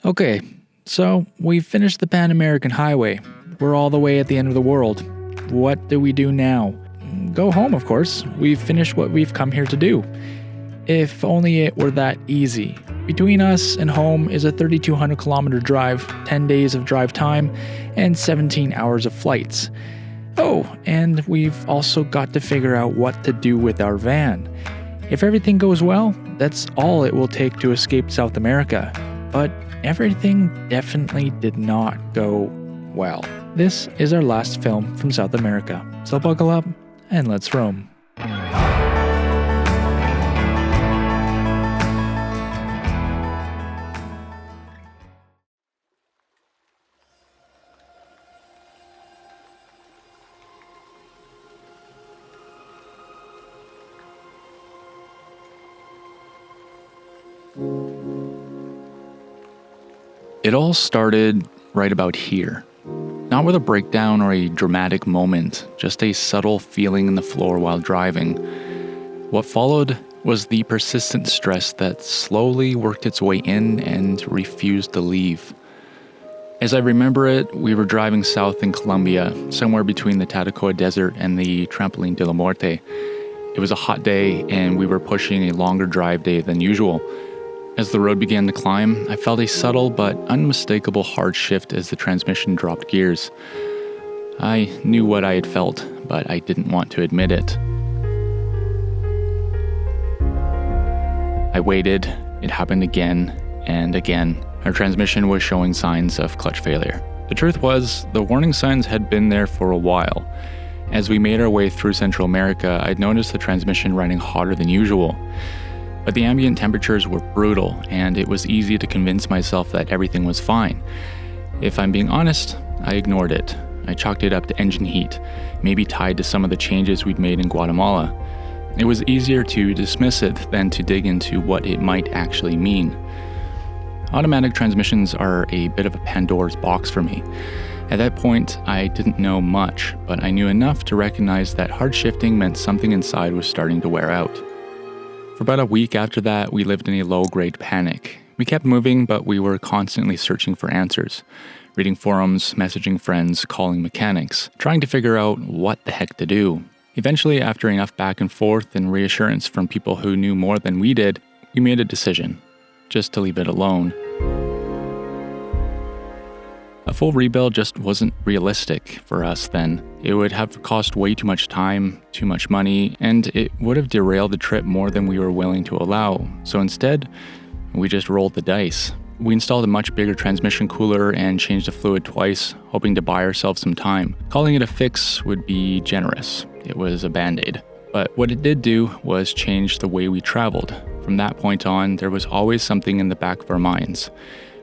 Okay, so we've finished the Pan American Highway. We're all the way at the end of the world. What do we do now? Go home, of course. We've finished what we've come here to do. If only it were that easy. Between us and home is a 3,200 kilometer drive, 10 days of drive time, and 17 hours of flights. Oh, and we've also got to figure out what to do with our van. If everything goes well, that's all it will take to escape South America. But everything definitely did not go well. This is our last film from South America. So buckle up and let's roam. It all started right about here. Not with a breakdown or a dramatic moment, just a subtle feeling in the floor while driving. What followed was the persistent stress that slowly worked its way in and refused to leave. As I remember it, we were driving south in Colombia, somewhere between the Tatacoa Desert and the Trampoline de la Muerte. It was a hot day and we were pushing a longer drive day than usual. As the road began to climb, I felt a subtle but unmistakable hard shift as the transmission dropped gears. I knew what I had felt, but I didn't want to admit it. I waited. It happened again and again. Our transmission was showing signs of clutch failure. The truth was, the warning signs had been there for a while. As we made our way through Central America, I'd noticed the transmission running hotter than usual. But the ambient temperatures were brutal, and it was easy to convince myself that everything was fine. If I'm being honest, I ignored it. I chalked it up to engine heat, maybe tied to some of the changes we'd made in Guatemala. It was easier to dismiss it than to dig into what it might actually mean. Automatic transmissions are a bit of a Pandora's box for me. At that point, I didn't know much, but I knew enough to recognize that hard shifting meant something inside was starting to wear out. For about a week after that, we lived in a low-grade panic. We kept moving, but we were constantly searching for answers. Reading forums, messaging friends, calling mechanics, trying to figure out what the heck to do. Eventually, after enough back and forth and reassurance from people who knew more than we did, we made a decision. Just to leave it alone. A full rebuild just wasn't realistic for us then. It would have cost way too much time, too much money, and it would have derailed the trip more than we were willing to allow. So instead, we just rolled the dice. We installed a much bigger transmission cooler and changed the fluid twice, hoping to buy ourselves some time. Calling it a fix would be generous. It was a band-aid. But what it did do was change the way we traveled. From that point on, there was always something in the back of our minds.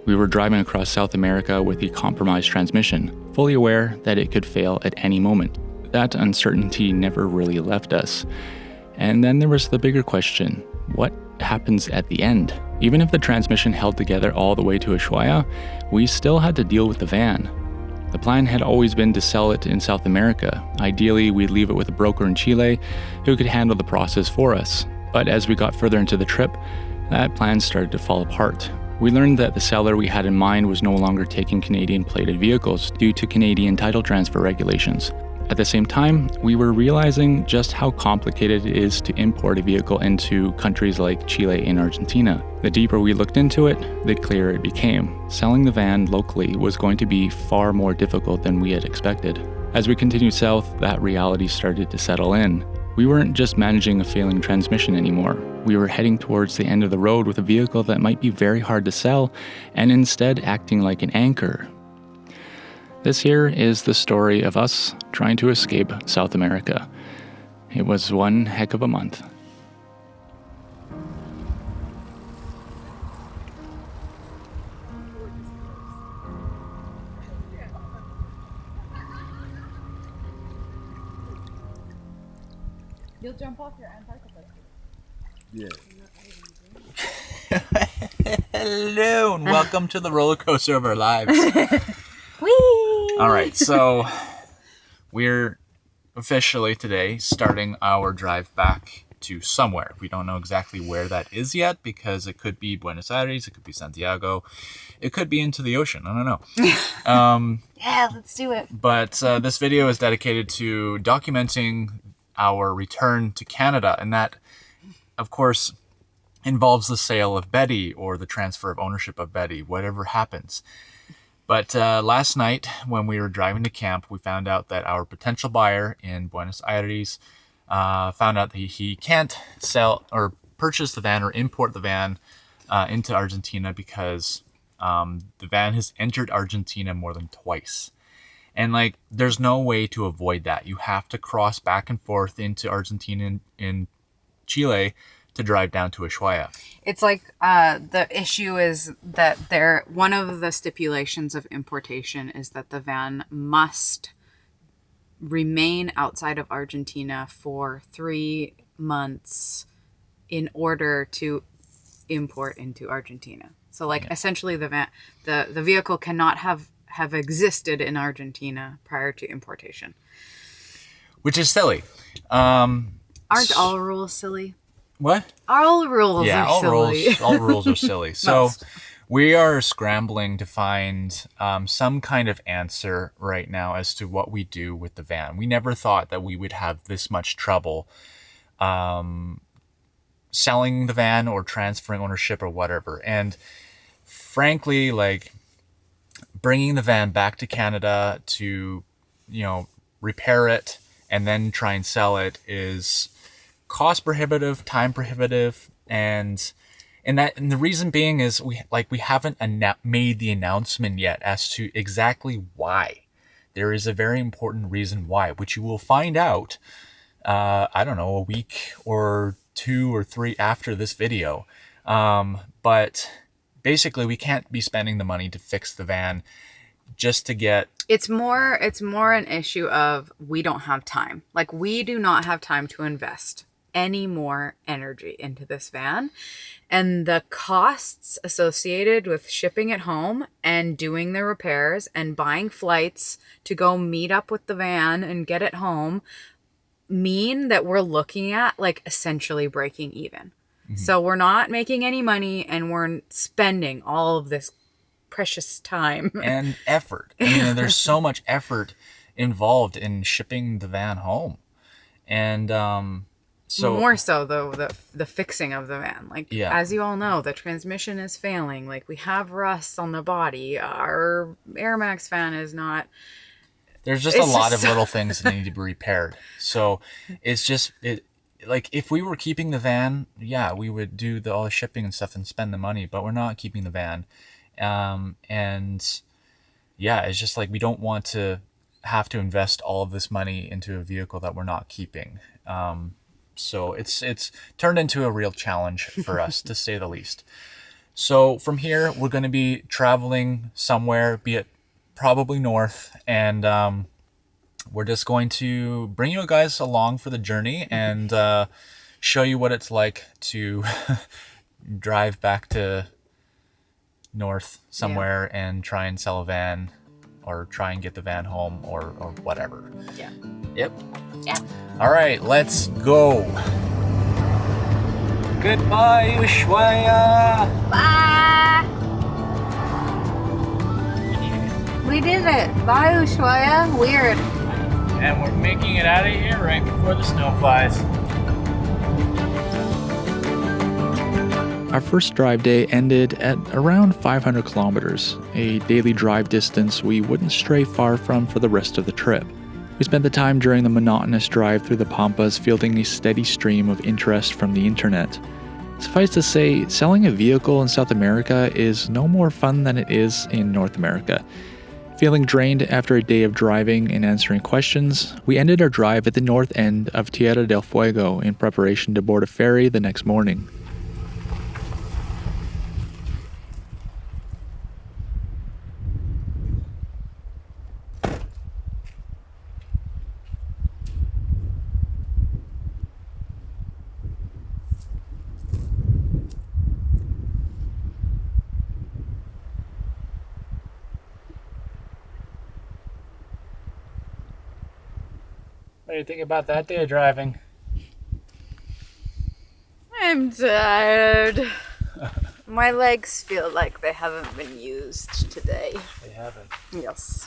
We were driving across South America with a compromised transmission, fully aware that it could fail at any moment. That uncertainty never really left us. And then there was the bigger question, what happens at the end? Even if the transmission held together all the way to Ushuaia, we still had to deal with the van. The plan had always been to sell it in South America. Ideally, we'd leave it with a broker in Chile who could handle the process for us. But as we got further into the trip, that plan started to fall apart. We learned that the seller we had in mind was no longer taking Canadian plated vehicles due to Canadian title transfer regulations. At the same time, we were realizing just how complicated it is to import a vehicle into countries like Chile and Argentina. The deeper we looked into it, the clearer it became. Selling the van locally was going to be far more difficult than we had expected. As we continued south, that reality started to settle in. We weren't just managing a failing transmission anymore. We were heading towards the end of the road with a vehicle that might be very hard to sell, and instead acting like an anchor. This here is the story of us trying to escape South America. It was one heck of a month. You'll jump off your Antarctica. Yeah. Hello, and welcome to the roller coaster of our lives. Whee! All right, so we're officially today starting our drive back to somewhere. We don't know exactly where that is yet, because it could be Buenos Aires, it could be Santiago, it could be into the ocean. I don't know. Yeah, let's do it. But this video is dedicated to documenting our return to Canada, and that, of course, involves the sale of Betty or the transfer of ownership of Betty, whatever happens. But last night, when we were driving to camp, we found out that our potential buyer in Buenos Aires found out that he can't sell or purchase the van or import the van into Argentina because the van has entered Argentina more than twice. And like, there's no way to avoid that. You have to cross back and forth into Argentina and Chile to drive down to Ushuaia. It's like the issue is that one of the stipulations of importation is that the van must remain outside of Argentina for 3 months in order to import into Argentina. So like essentially the vehicle cannot have existed in Argentina prior to importation. Which is silly. Aren't all rules silly? What? All rules are silly. All rules are silly. So we are scrambling to find some kind of answer right now as to what we do with the van. We never thought that we would have this much trouble selling the van or transferring ownership or whatever. And frankly, like, bringing the van back to Canada to, repair it and then try and sell it is cost prohibitive, time prohibitive, and the reason being is we haven't made the announcement yet as to exactly why. There is a very important reason why, which you will find out I don't know, a week or 2 or 3 after this video. But basically we can't be spending the money to fix the van just to get... It's more an issue of we don't have time. Like, we do not have time to invest any more energy into this van, and the costs associated with shipping it home and doing the repairs and buying flights to go meet up with the van and get it home mean that we're looking at like essentially breaking even. Mm-hmm. So we're not making any money and we're spending all of this precious time and effort. I mean, there's so much effort involved in shipping the van home, and so more so though the fixing of the van. Like, as you all know, the transmission is failing. Like, we have rust on the body. Our Air Max fan is not. There's just a lot of little things that need to be repaired. So it's just like, if we were keeping the van, we would do all the shipping and stuff and spend the money. But we're not keeping the van, and it's just like we don't want to have to invest all of this money into a vehicle that we're not keeping. So it's turned into a real challenge for us, to say the least. So from here, we're going to be traveling somewhere, be it probably north, and we're just going to bring you guys along for the journey and show you what it's like to drive back to north somewhere and try and sell a van, or try and get the van home, or whatever. Yeah. Yep. Yeah. All right, let's go. Goodbye, Ushuaia. Bye. We did it. Bye, Ushuaia. Weird. And we're making it out of here right before the snow flies. Our first drive day ended at around 500 kilometers, a daily drive distance we wouldn't stray far from for the rest of the trip. We spent the time during the monotonous drive through the Pampas fielding a steady stream of interest from the internet. Suffice to say, selling a vehicle in South America is no more fun than it is in North America. Feeling drained after a day of driving and answering questions, we ended our drive at the north end of Tierra del Fuego in preparation to board a ferry the next morning. What do you think about that day of driving? I'm tired. My legs feel like they haven't been used today. They haven't. Yes.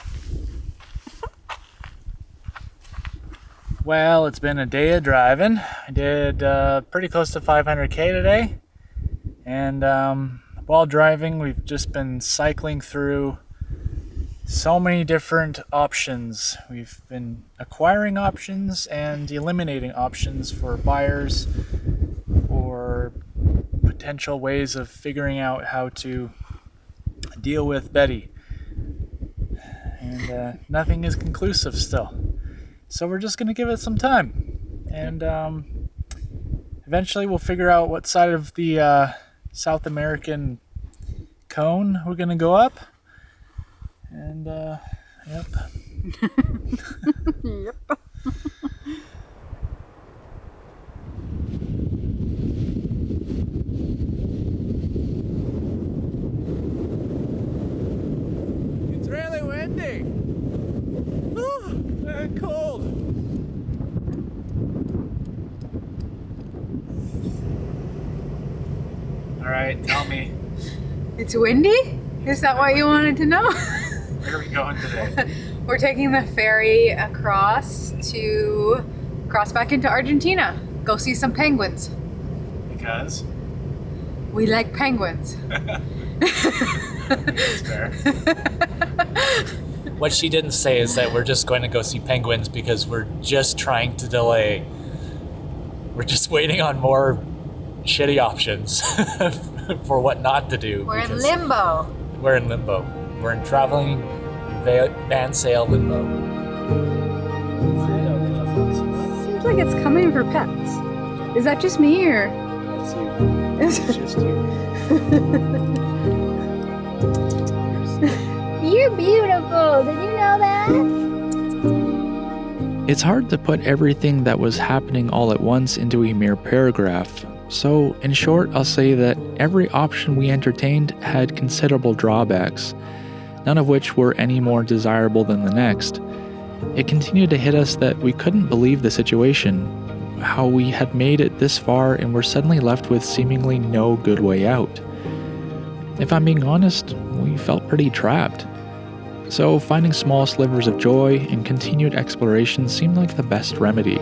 Well, it's been a day of driving. I did pretty close to 500K today. And while driving, we've just been cycling through so many different options. We've been acquiring options and eliminating options for buyers or potential ways of figuring out how to deal with Betty. And nothing is conclusive still. So we're just going to give it some time. And eventually we'll figure out what side of the South American cone we're going to go up. And, yep. Yep. It's really windy. And cold. All right, tell me, It's windy? Is that what you wanted to know? where are we going today? We're taking the ferry across back into Argentina. Go see some penguins. Because We like penguins. it's fair. What she didn't say is that we're just going to go see penguins because we're just trying to delay. We're just waiting on more shitty options for what not to do. We're in because limbo. We're in limbo. We're in traveling van sale limbo. Seems like it's coming for pets. Is that just me or? That's you. It's just you. You're beautiful. Did you know that? It's hard to put everything that was happening all at once into a mere paragraph. So, in short, I'll say that every option we entertained had considerable drawbacks, none of which were any more desirable than the next. It continued to hit us that we couldn't believe the situation, how we had made it this far and were suddenly left with seemingly no good way out. If I'm being honest, we felt pretty trapped. So finding small slivers of joy and continued exploration seemed like the best remedy.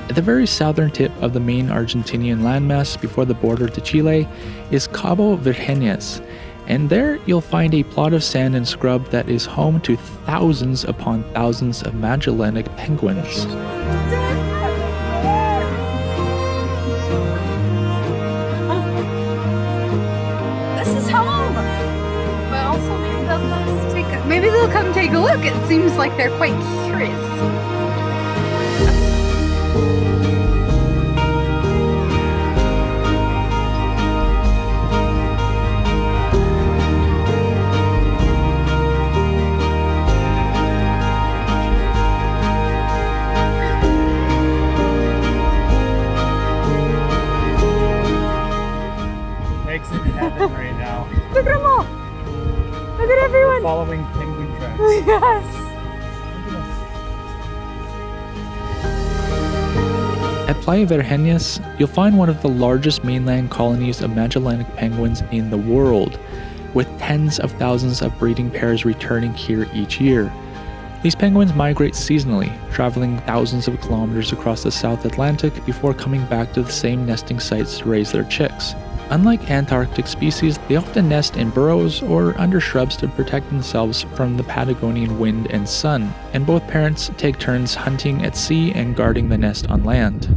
At the very southern tip of the main Argentinian landmass before the border to Chile is Cabo Virgenes, and there you'll find a plot of sand and scrub that is home to thousands upon thousands of Magellanic penguins. This is home. But also maybe they'll come take a look. It seems like they're quite curious. Meg's in heaven right now. Look at them all. Look at everyone. Following penguin tracks. Yes. At Playa Virgenes, you'll find one of the largest mainland colonies of Magellanic penguins in the world, with tens of thousands of breeding pairs returning here each year. These penguins migrate seasonally, traveling thousands of kilometers across the South Atlantic before coming back to the same nesting sites to raise their chicks. Unlike Antarctic species, they often nest in burrows or under shrubs to protect themselves from the Patagonian wind and sun, and both parents take turns hunting at sea and guarding the nest on land.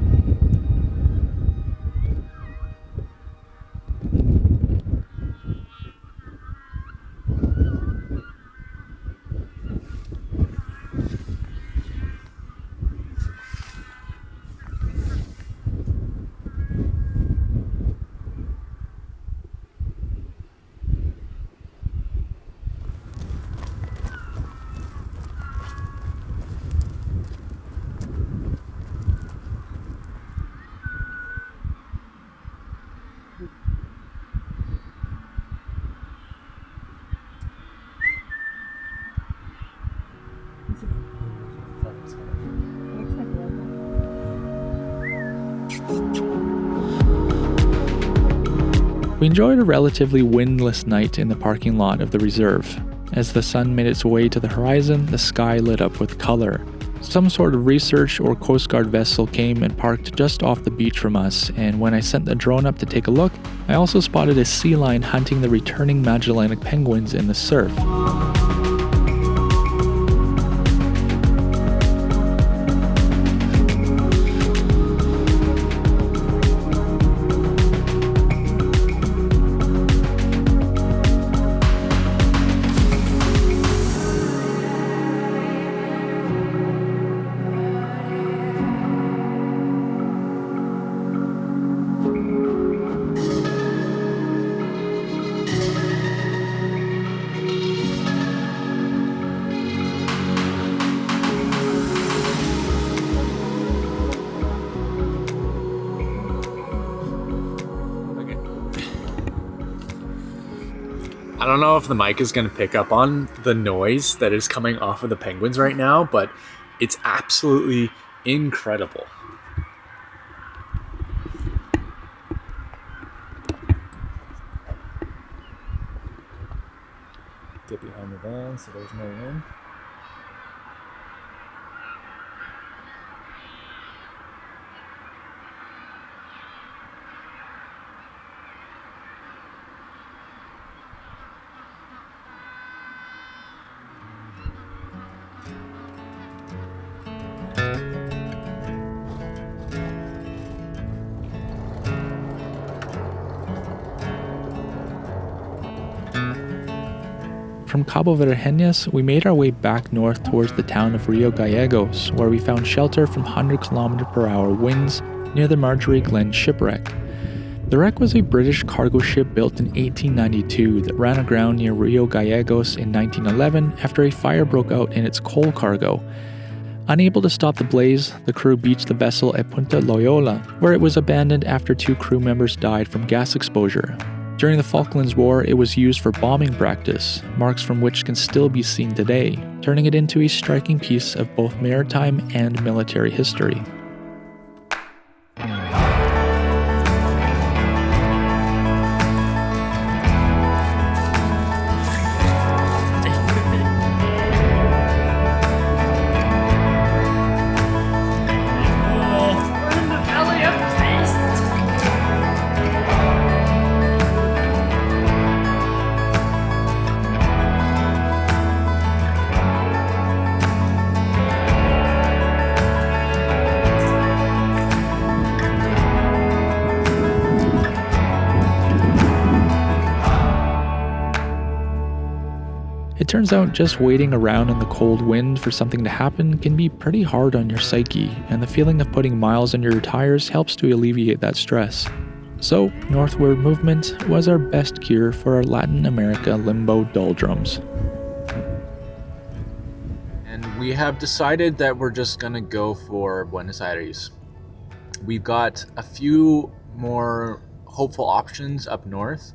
We enjoyed a relatively windless night in the parking lot of the reserve. As the sun made its way to the horizon, the sky lit up with color. Some sort of research or Coast Guard vessel came and parked just off the beach from us, and when I sent the drone up to take a look, I also spotted a sea lion hunting the returning Magellanic penguins in the surf. I don't know if the mic is going to pick up on the noise that is coming off of the penguins right now, but it's absolutely incredible. Get behind the van so there's no wind. From Cabo Vergenias, we made our way back north towards the town of Rio Gallegos, where we found shelter from 100 km/h winds near the Marjorie Glen shipwreck. The wreck was a British cargo ship built in 1892 that ran aground near Rio Gallegos in 1911 after a fire broke out in its coal cargo. Unable to stop the blaze, the crew beached the vessel at Punta Loyola, where it was abandoned after 2 crew members died from gas exposure. During the Falklands War, it was used for bombing practice, marks from which can still be seen today, turning it into a striking piece of both maritime and military history. It turns out just waiting around in the cold wind for something to happen can be pretty hard on your psyche, and the feeling of putting miles under your tires helps to alleviate that stress. So, northward movement was our best cure for our Latin America limbo doldrums. And we have decided that we're just gonna go for Buenos Aires. We've got a few more hopeful options up north.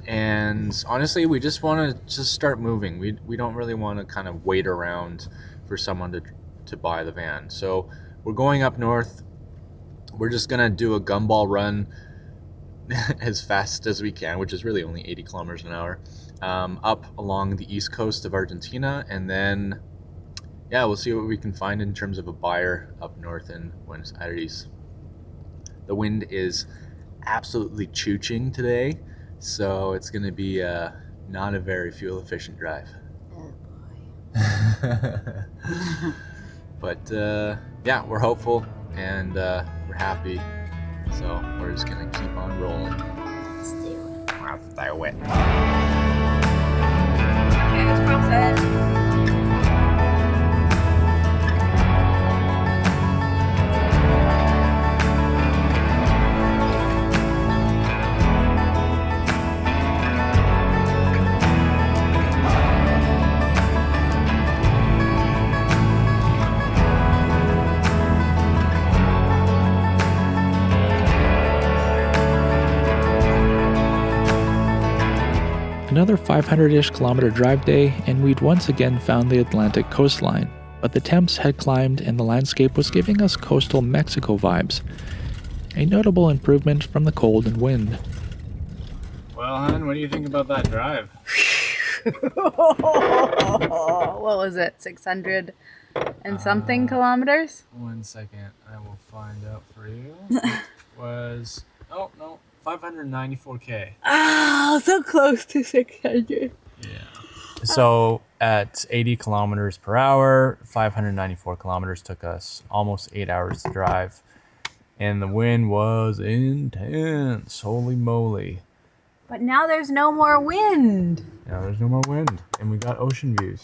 And honestly, we just want to just start moving. We don't really want to kind of wait around for someone to buy the van. So we're going up north. We're just going to do a gumball run as fast as we can, which is really only 80 kilometers an hour, up along the east coast of Argentina. And then, yeah, we'll see what we can find in terms of a buyer up north in Buenos Aires. The wind is absolutely chooching today. So it's going to be not a very fuel efficient drive. Oh boy. But yeah, we're hopeful and we're happy. So we're just going to keep on rolling. Let's do it. Let's do it. Okay, let's process. Another 500-ish kilometer drive day, and we'd once again found the Atlantic coastline. but the temps had climbed and the landscape was giving us coastal Mexico vibes. A notable improvement from the cold and wind. Well, hon, what do you think about that drive? What was it? 600 and something kilometers? 1 second, I will find out for you. It was 594k. Oh, so close to 600. Yeah. So at 80 kilometers per hour, 594 kilometers took us almost 8 hours to drive. And the wind was intense. Holy moly. But now there's no more wind. Now there's no more wind. And we got ocean views.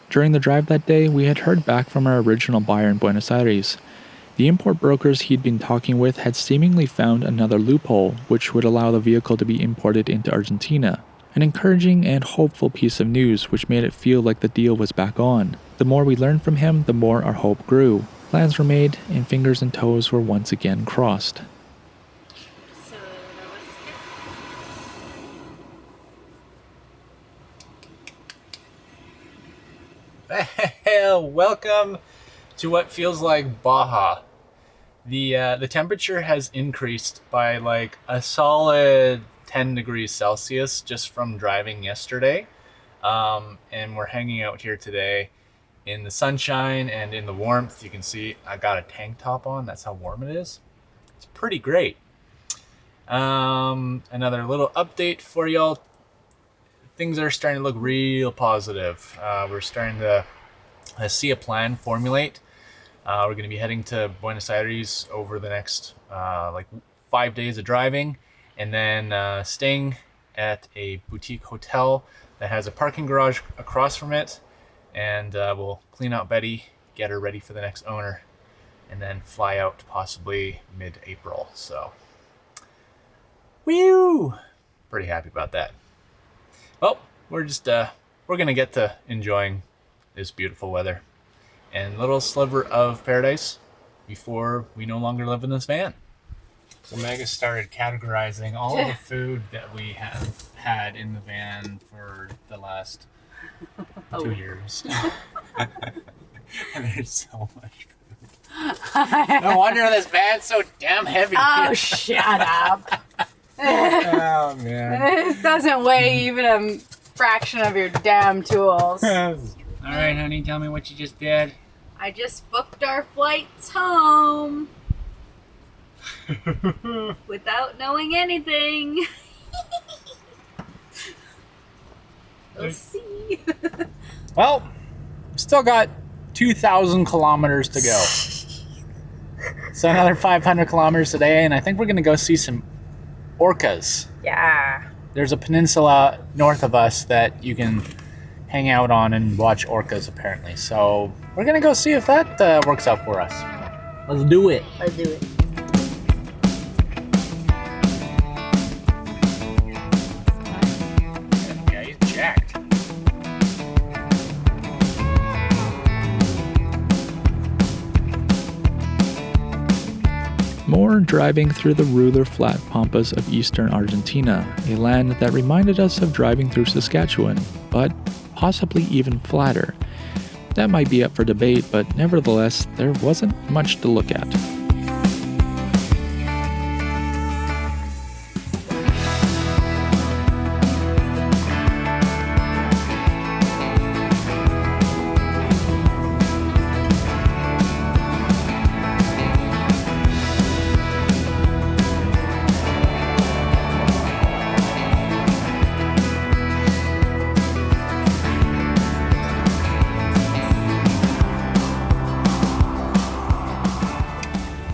During the drive that day, we had heard back from our original buyer in Buenos Aires. The import brokers he'd been talking with had seemingly found another loophole, which would allow the vehicle to be imported into Argentina. An encouraging and hopeful piece of news, which made it feel like the deal was back on. The more we learned from him, the more our hope grew. Plans were made, and fingers and toes were once again crossed. Welcome to what feels like Baja. The temperature has increased by like a solid 10 degrees Celsius just from driving yesterday. And we're hanging out here today in the sunshine and in the warmth. You can see I got a tank top on. That's how warm it is. It's pretty great. Another little update for y'all. Things are starting to look real positive. We're starting to see a plan formulate. We're going to be heading to Buenos Aires over the next 5 days of driving, and then staying at a boutique hotel that has a parking garage across from it, and we'll clean out Betty, get her ready for the next owner, and then fly out possibly mid-April. So, whew! Pretty happy about that. Well, we're going to get to enjoying this beautiful weather and little sliver of paradise before we no longer live in this van. So Megan started categorizing all of the food that we have had in the van for the last 2 years. And there's so much food. No wonder this van's so damn heavy. Oh, shut up. Oh, man. This doesn't weigh even a fraction of your damn tools. All right, honey, tell me what you just did. I just booked our flights home. Without knowing anything. We'll see. Well, still got 2,000 kilometers to go. So another 500 kilometers today, and I think we're going to go see some orcas. Yeah. There's a peninsula north of us that you can hang out on and watch orcas, apparently. So we're going to go see if that works out for us. Let's do it. Let's do it. Yeah, he's jacked. More driving through the ruler flat pampas of eastern Argentina, a land that reminded us of driving through Saskatchewan, but possibly even flatter. That might be up for debate, but nevertheless, there wasn't much to look at.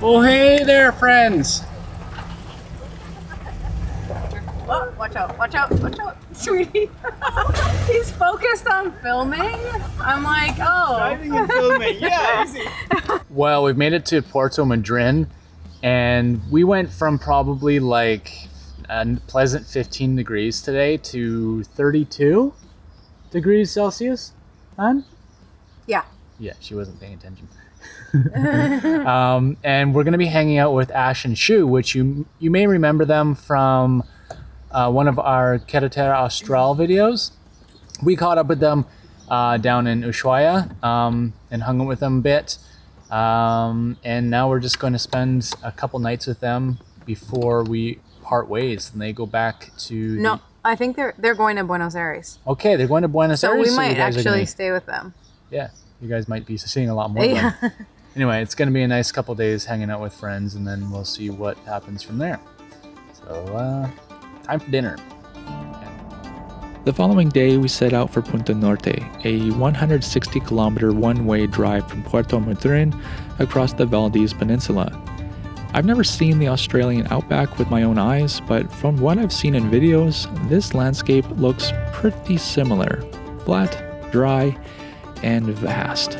Oh, hey there, friends. Oh, watch out, sweetie. He's focused on filming. I'm like, oh. Driving and filming, yeah, easy. Well, we've made it to Puerto Madryn, and we went from probably like a pleasant 15 degrees today to 32 degrees Celsius, hon? Yeah. Yeah, she wasn't paying attention. And we're going to be hanging out with Ash and Shu, which you may remember them from one of our Carretera Austral videos. We caught up with them down in Ushuaia and hung out with them a bit. And now we're just going to spend a couple nights with them before we part ways, and they go back to... No, I think they're going to Buenos Aires. Okay, they're going to Buenos So Aires. we might you guys are actually gonna... stay with them. Yeah, you guys might be seeing a lot more of them. Anyway, it's going to be a nice couple days hanging out with friends, and then we'll see what happens from there. So, time for dinner. The following day, we set out for Punta Norte, a 160-kilometer one-way drive from Puerto Madryn across the Valdez Peninsula. I've never seen the Australian outback with my own eyes, but from what I've seen in videos, this landscape looks pretty similar. Flat, dry, and vast.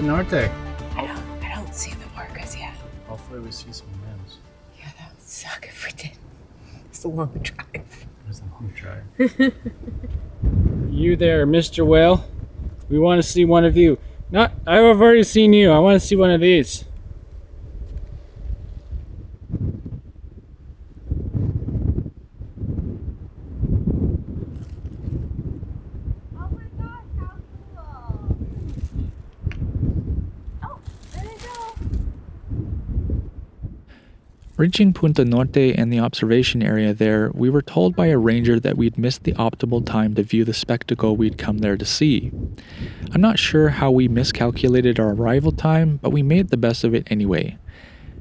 Norte. I don't see the orcas yet. Hopefully we see some whales. Yeah, that would suck if we did. It's a long drive. It's a long drive. You there, Mr. Whale? We want to see one of you. Not, I've already seen you. I want to see one of these. Oh my gosh, how cool! Oh, there they go. Reaching Punta Norte and the observation area there, we were told by a ranger that we'd missed the optimal time to view the spectacle we'd come there to see. I'm not sure how we miscalculated our arrival time, but we made the best of it anyway.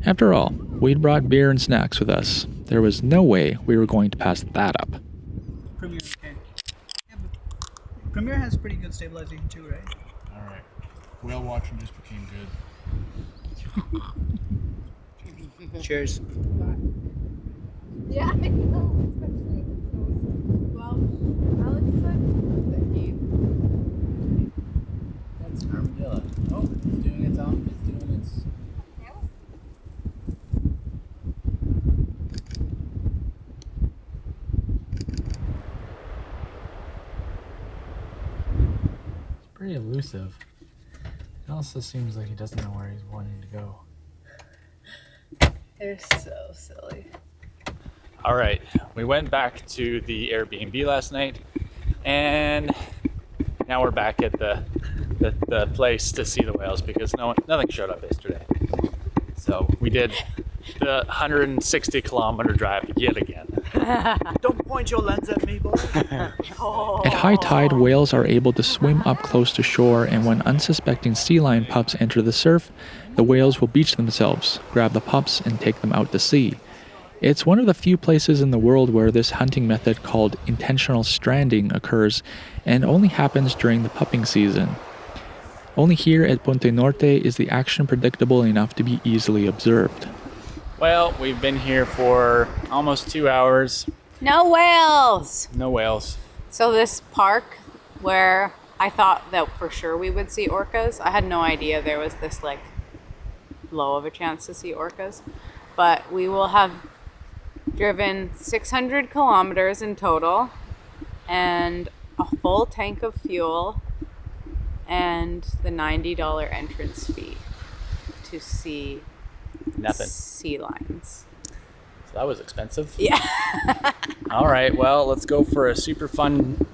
After all, we'd brought beer and snacks with us. There was no way we were going to pass that up. Premier, okay. Yeah, but Premier has pretty good stabilization too, right? Alright. Whale watching just became good. Cheers. Yeah, I know, especially well, Alex said That's an armadillo. Oh, it's doing its own. It's doing its. It's pretty elusive. It also seems like he doesn't know where he's wanting to go. They're so silly. All right, we went back to the Airbnb last night, and now we're back at the place to see the whales because nothing showed up yesterday. So we did the 160-kilometer drive yet again. Don't point your lens at me, boy. At high tide, whales are able to swim up close to shore, and when unsuspecting sea lion pups enter the surf, the whales will beach themselves, grab the pups, and take them out to sea. It's one of the few places in the world where this hunting method called intentional stranding occurs and only happens during the pupping season. Only here at Punta Norte is the action predictable enough to be easily observed. Well, we've been here for almost 2 hours. No whales! No whales. So this park where I thought that for sure we would see orcas, I had no idea there was this like low of a chance to see orcas. But we will have driven 600 kilometers in total, and a full tank of fuel and the $90 entrance fee to see Nothing. sea lions. So that was expensive. Yeah. All right, well, let's go for a super fun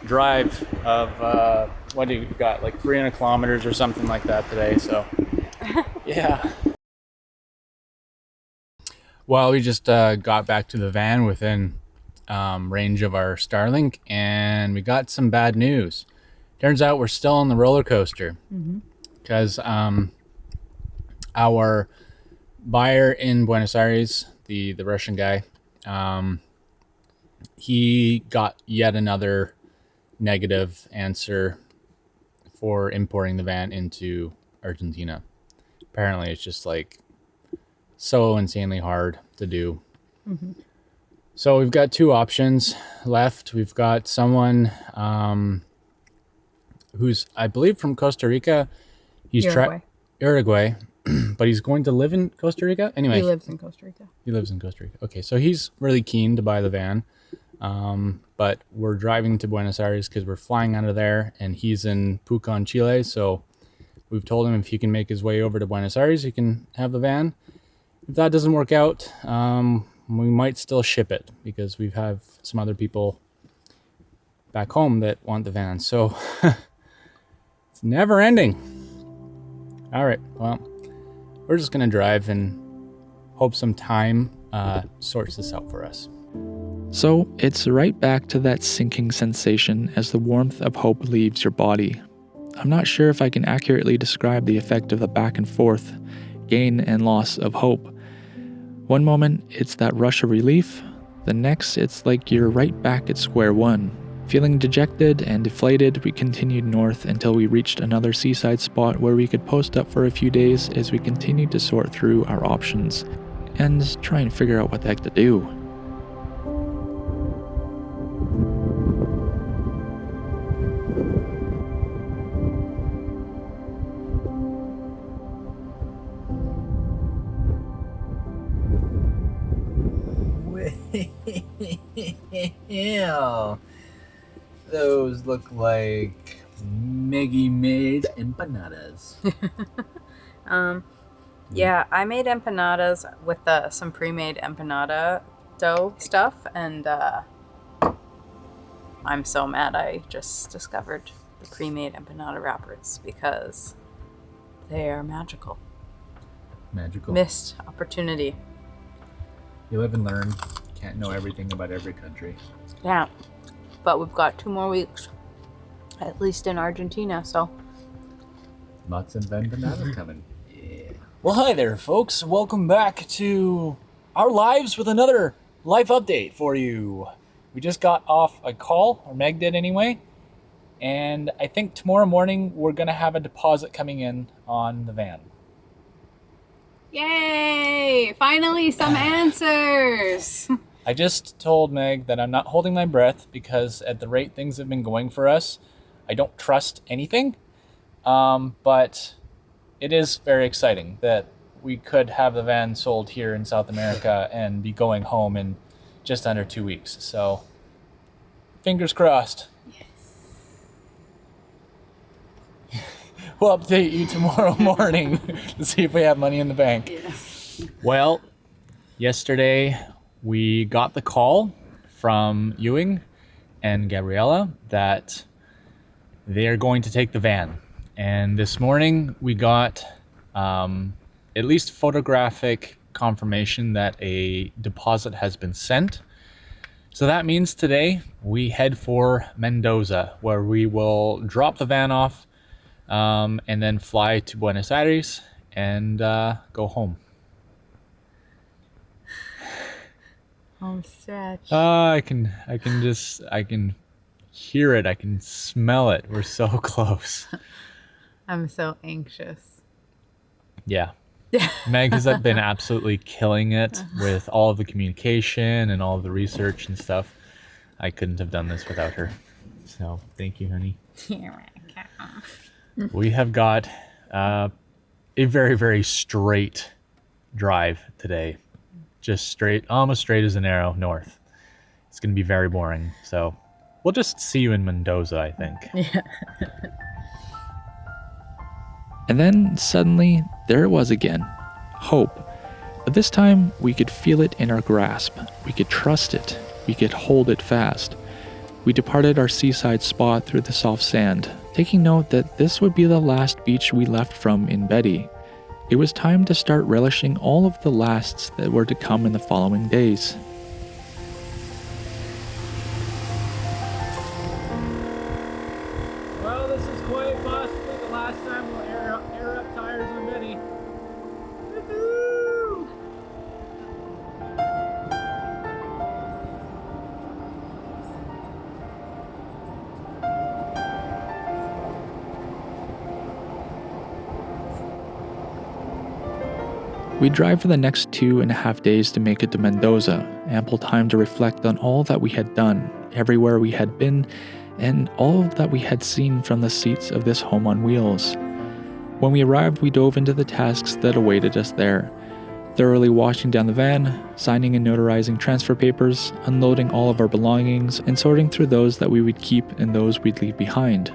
drive of, what do you got, like 300 kilometers or something like that today, so yeah. Well, we just got back to the van within range of our Starlink, and we got some bad news. Turns out we're still on the roller coaster because our buyer in Buenos Aires, the Russian guy, he got yet another negative answer for importing the van into Argentina. Apparently it's just like so insanely hard to do. So we've got two options left. We've got someone who's, I believe, from Costa Rica. He's Uruguay, but he's going to live in Costa Rica. Anyway, He lives in Costa Rica. he lives in Costa Rica. Okay, so he's really keen to buy the van. But we're driving to Buenos Aires because we're flying out of there, and he's in Pucón, Chile. So we've told him if he can make his way over to Buenos Aires, he can have the van. If that doesn't work out, we might still ship it because we have some other people back home that want the van. So it's never ending. All right, well, we're just going to drive and hope some time sorts this out for us. So it's right back to that sinking sensation as the warmth of hope leaves your body. I'm not sure if I can accurately describe the effect of the back and forth, gain and loss of hope. One moment, it's that rush of relief. The next, it's like you're right back at square one. Feeling dejected and deflated, we continued north until we reached another seaside spot where we could post up for a few days as we continued to sort through our options and try and figure out what the heck to do. Ew. Those look like Maggie made empanadas. Yeah, I made empanadas with some pre-made empanada dough stuff, and I'm so mad I just discovered the pre-made empanada wrappers because they are magical. Magical. Missed opportunity. You live and learn. Can't know everything about every country. Yeah, but we've got 2 more weeks, at least in Argentina, so. Lots of empanadas coming. Yeah. Well, hi there, folks. Welcome back to our lives with another life update for you. We just got off a call, or Meg did anyway, and I think tomorrow morning we're going to have a deposit coming in on the van. Yay! Finally, some answers! I just told Meg that I'm not holding my breath because at the rate things have been going for us, I don't trust anything. But it is very exciting that we could have the van sold here in South America and be going home in just under 2 weeks. So, fingers crossed. Yes. We'll update you tomorrow morning to see if we have money in the bank. Yes. Well, yesterday we got the call from Ewing and Gabriella that they are going to take the van. And this morning we got at least photographic confirmation that a deposit has been sent. So that means today we head for Mendoza, where we will drop the van off and then fly to Buenos Aires and go home. Home stretch. I can hear it. I can smell it. We're so close. I'm so anxious. Yeah. Meg has been absolutely killing it with all of the communication and all of the research and stuff. I couldn't have done this without her. So thank you, honey. We have got a very, very straight drive today. Just straight, almost straight as an arrow north. It's going to be very boring. So We'll just see you in Mendoza, I think. Yeah. And then suddenly, there it was again. Hope. But this time, we could feel it in our grasp. We could trust it. We could hold it fast. We departed our seaside spot through the soft sand, taking note that this would be the last beach we left from in Betty. It was time to start relishing all of the lasts that were to come in the following days. Well, this is quite possibly the last time we'll air up tires on Betty. Woohoo! We drive for the next 2.5 days to make it to Mendoza, ample time to reflect on all that we had done, everywhere we had been, and all that we had seen from the seats of this home on wheels. When we arrived, we dove into the tasks that awaited us there, thoroughly washing down the van, signing and notarizing transfer papers, unloading all of our belongings, and sorting through those that we would keep and those we'd leave behind.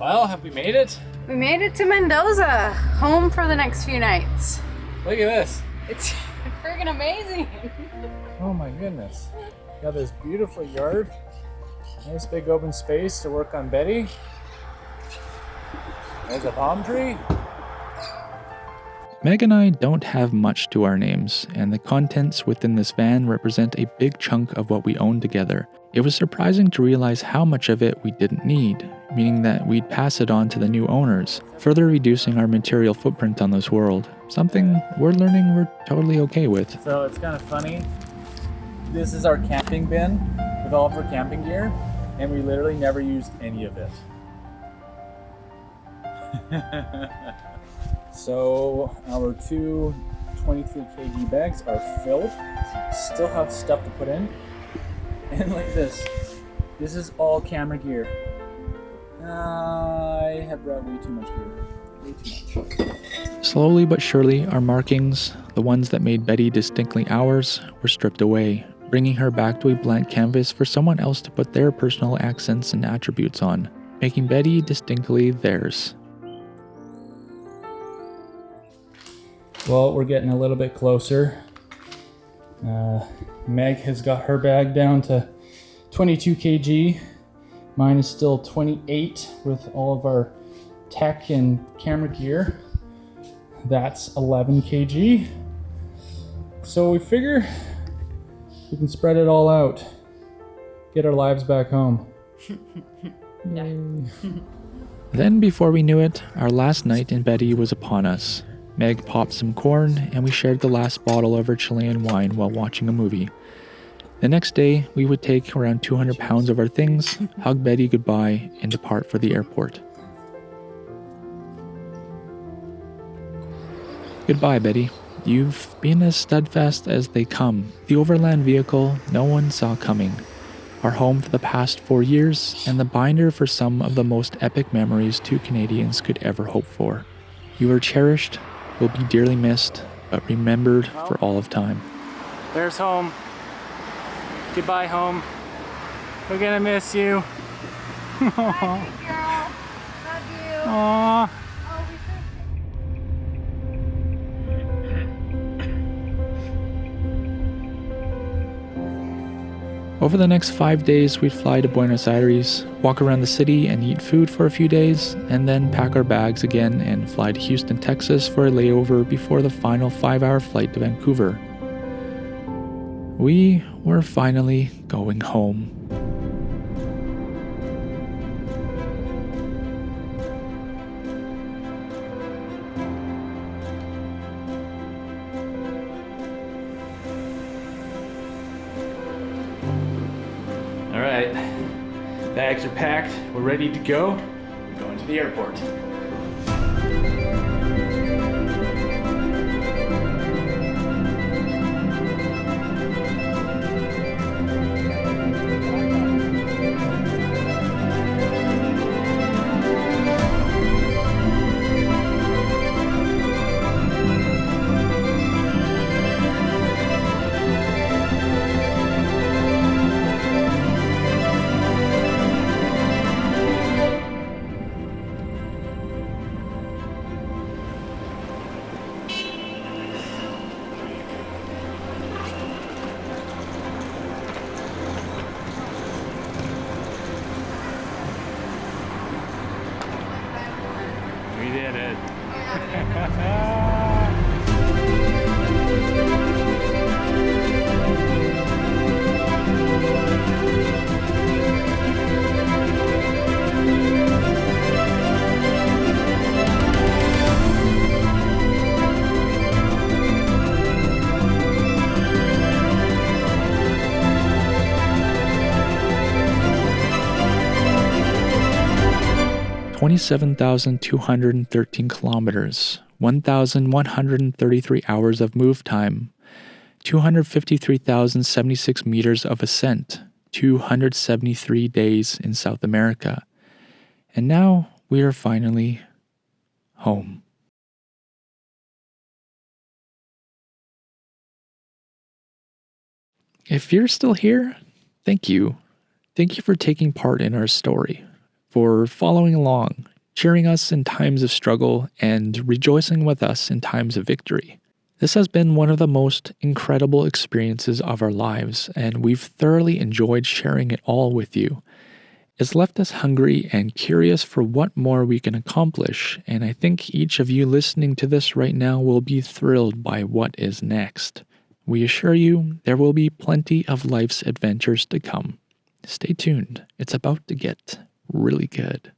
Well, have we made it? We made it to Mendoza, home for the next few nights. Look at this. It's friggin' amazing. Oh my goodness. Got this beautiful yard. Nice big open space to work on Betty. There's a palm tree. Meg and I don't have much to our names, and the contents within this van represent a big chunk of what we own together. It was surprising to realize how much of it we didn't need, meaning that we'd pass it on to the new owners, further reducing our material footprint on this world, something we're learning we're totally okay with. So it's kind of funny. This is our camping bin with all of our camping gear, and we literally never used any of it. So our two 23 kg bags are filled, still have stuff to put in. And like this is all camera gear. I have brought way too much gear, way too much. Slowly but surely, our markings, the ones that made Betty distinctly ours, were stripped away, bringing her back to a blank canvas for someone else to put their personal accents and attributes on, making Betty distinctly theirs. Well, we're getting a little bit closer. Meg has got her bag down to 22 kg. Mine is still 28 with all of our tech and camera gear. That's 11 kg. So we figure we can spread it all out. Get our lives back home. Yay. Then, before we knew it, our last night in Betty was upon us. Meg popped some corn, and we shared the last bottle of her Chilean wine while watching a movie. The next day, we would take around 200 pounds of our things, hug Betty goodbye, and depart for the airport. Goodbye, Betty. You've been as steadfast as they come, the overland vehicle no one saw coming, our home for the past 4 years, and the binder for some of the most epic memories two Canadians could ever hope for. You are cherished, will be dearly missed, but remembered for all of time. There's home. Goodbye, home. We're gonna miss you. Bye, big girl. Love you. Aww. Oh, we Over the next 5 days, we'd fly to Buenos Aires, walk around the city and eat food for a few days, and then pack our bags again and fly to Houston, Texas for a layover before the final 5-hour flight to Vancouver. We were finally going home. All right, bags are packed. We're ready to go. We're going to the airport. 27,213 kilometers, 1,133 hours of move time, 253,076 meters of ascent, 273 days in South America. And now we are finally home. If you're still here, thank you. Thank you for taking part in our story, for following along, cheering us in times of struggle, and rejoicing with us in times of victory. This has been one of the most incredible experiences of our lives, and we've thoroughly enjoyed sharing it all with you. It's left us hungry and curious for what more we can accomplish, and I think each of you listening to this right now will be thrilled by what is next. We assure you there will be plenty of life's adventures to come. Stay tuned, it's about to get really good.